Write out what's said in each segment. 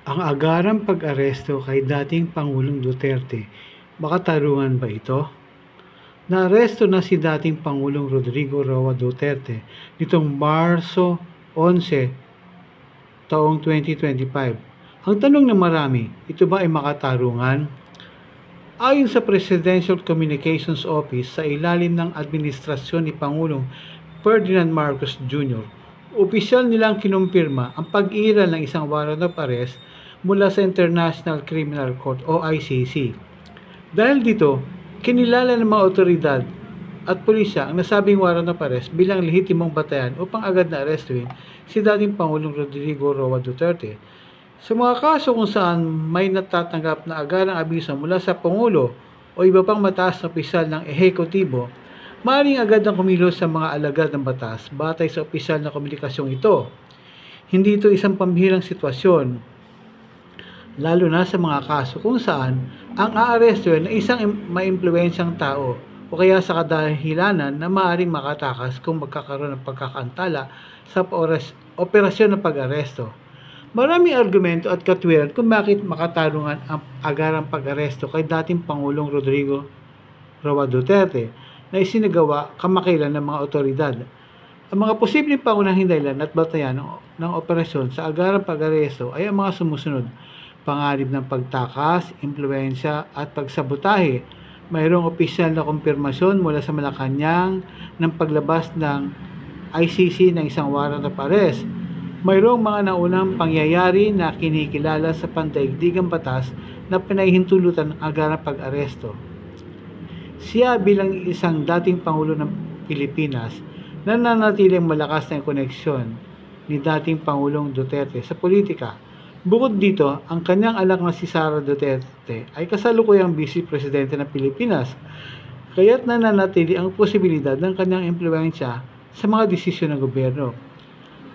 Ang agarang pag-aresto kay dating Pangulong Duterte, makatarungan ba ito? Naaresto na si dating Pangulong Rodrigo Roa Duterte nitong Marso 11, taong 2025. Ang tanong ng marami, ito ba ay makatarungan? Ayon sa Presidential Communications Office sa ilalim ng administrasyon ni Pangulong Ferdinand Marcos Jr., opisyal nilang kinumpirma ang pag-iral ng isang warrant of arrest mula sa International Criminal Court o ICC. Dahil dito, kinilala ng mga otoridad at pulisya ang nasabing warrant of arrest bilang lehitimong batayan upang agad na arestuhin si dating Pangulong Rodrigo Roa Duterte. Sa mga kaso kung saan may natatanggap na agarang abiso mula sa Pangulo o iba pang mataas na opisyal ng ehekutibo, maaaring agad ang kumilos sa mga alagad ng batas batay sa opisyal na komunikasyong ito. Hindi ito isang pambihirang sitwasyon, lalo na sa mga kaso kung saan ang aarestuhin ay isang maimpluwensyang tao o kaya sa kadahilanan na maaaring makatakas kung magkakaroon ng pagkakaantala sa operasyon ng pag-aresto. Maraming argumento at katwiran kung bakit makatarungan ang agarang pag-aresto kay dating Pangulong Rodrigo Roa Duterte na isinagawa kamakailan ng mga otoridad. Ang mga posibleng pangunahing dahilan at batayan ng operasyon sa agarang pag-aresto ay ang mga sumusunod: panganib ng pagtakas, impluwensya at pagsabotahe. Mayroong opisyal na kumpirmasyon mula sa Malacanang ng paglabas ng ICC ng isang warrant of arrest. Mayroong mga naunang pangyayari na kinikilala sa pandaigdigang batas na pinahihintulutan ng agarang pag-aresto. Siya bilang isang dating Pangulo ng Pilipinas, nananatiling malakas na koneksyon ni dating Pangulong Duterte sa politika. Bukod dito, ang kanyang anak na si Sara Duterte ay kasalukuyang Vice Presidente ng Pilipinas, kaya't nananatili ang posibilidad ng kanyang impluwensya sa mga desisyon ng gobyerno.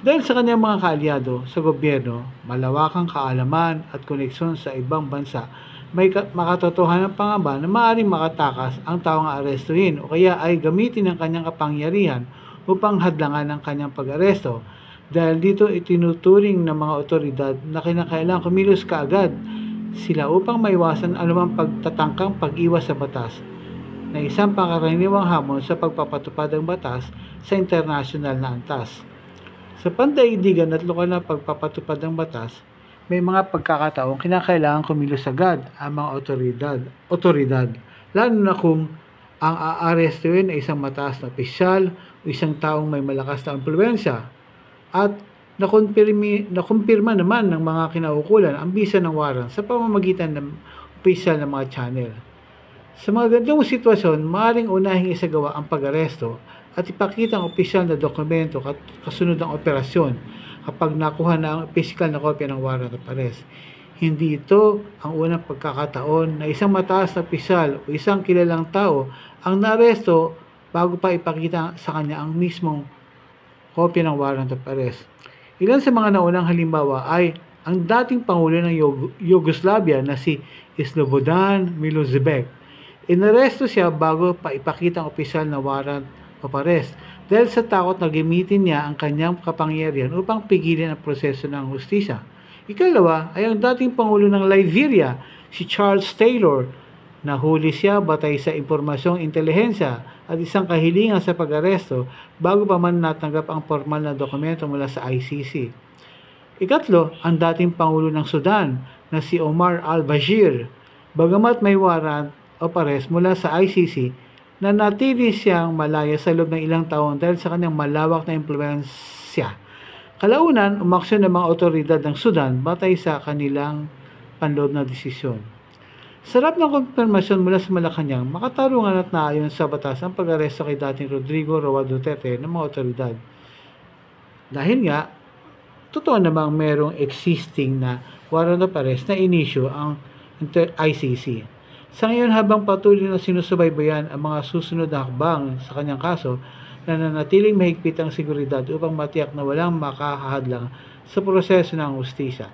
Dahil sa kanyang mga kaalyado sa gobyerno, malawakang kaalaman at koneksyon sa ibang bansa, may makatotohanan pangamba na maaaring makatakas ang taong aarestuhin o kaya ay gamitin ang kanyang kapangyarihan upang hadlangan ang kanyang pag-aresto. Dahil dito itinuturing ng mga otoridad na kinakailangang kumilos kaagad sila upang maiwasan anumang pagtatangkang pag-iwas sa batas na isang pangkaraniwang hamon sa pagpapatupad ng batas sa internasyonal na antas. Sa pandaigdigan at lokal na pagpapatupad ng batas, may mga pagkakataong kinakailangan kumilos agad ang mga otoridad, lalo na kung ang aarestuhin ay isang mataas na opisyal o isang taong may malakas na impluwensya at nakumpirma naman ng mga kinaukulan ang bisa ng warrant sa pamamagitan ng opisyal ng mga channel. Sa mga ganitong sitwasyon, maaaring unahing isagawa ang pag-aresto at ipakita ang opisyal na dokumento kasunod ng operasyon kapag nakuha na ang pisikal na kopya ng warrant of arrest. Hindi ito ang unang pagkakataon na isang mataas na opisyal o isang kilalang tao ang naaresto bago pa ipakita sa kanya ang mismong kopya ng warrant of arrest. Ilan sa mga naunang halimbawa ay ang dating Pangulo ng Yugoslavia na si Slobodan Milosevic. Inaresto siya bago pa ipakita ang opisyal na warrant of arrest dahil sa takot na gamitin niya ang kanyang kapangyarihan upang pigilin ang proseso ng hustisya. Ikalawa ay ang dating Pangulo ng Liberia, si Charles Taylor. Nahuli siya batay sa impormasyong intelihensya at isang kahilingan sa pag-aresto bago pa man natanggap ang formal na dokumento mula sa ICC. Ikatlo, ang dating Pangulo ng Sudan na si Omar al-Bashir. Bagamat may warrant of arrest mula sa ICC, nanatili siyang malaya sa loob ng ilang taon dahil sa kanyang malawak na impluwensya. Kalaunan, umaksyon ng mga otoridad ng Sudan batay sa kanilang panloob na desisyon. Sarap ng konfirmasyon mula sa Malacanang, makatarungan at naayon sa batas ang pag-aresto kay dating Rodrigo Roa Duterte ng mga otoridad. Dahil nga, totoo namang merong existing na warrant of arrest na inisyu ang ICC. Sa ngayon, habang patuloy na sinusubaybayan ang mga susunod na hakbang sa kanyang kaso, nananatiling mahigpit ang seguridad upang matiyak na walang makahahadlang sa proseso ng hustisya.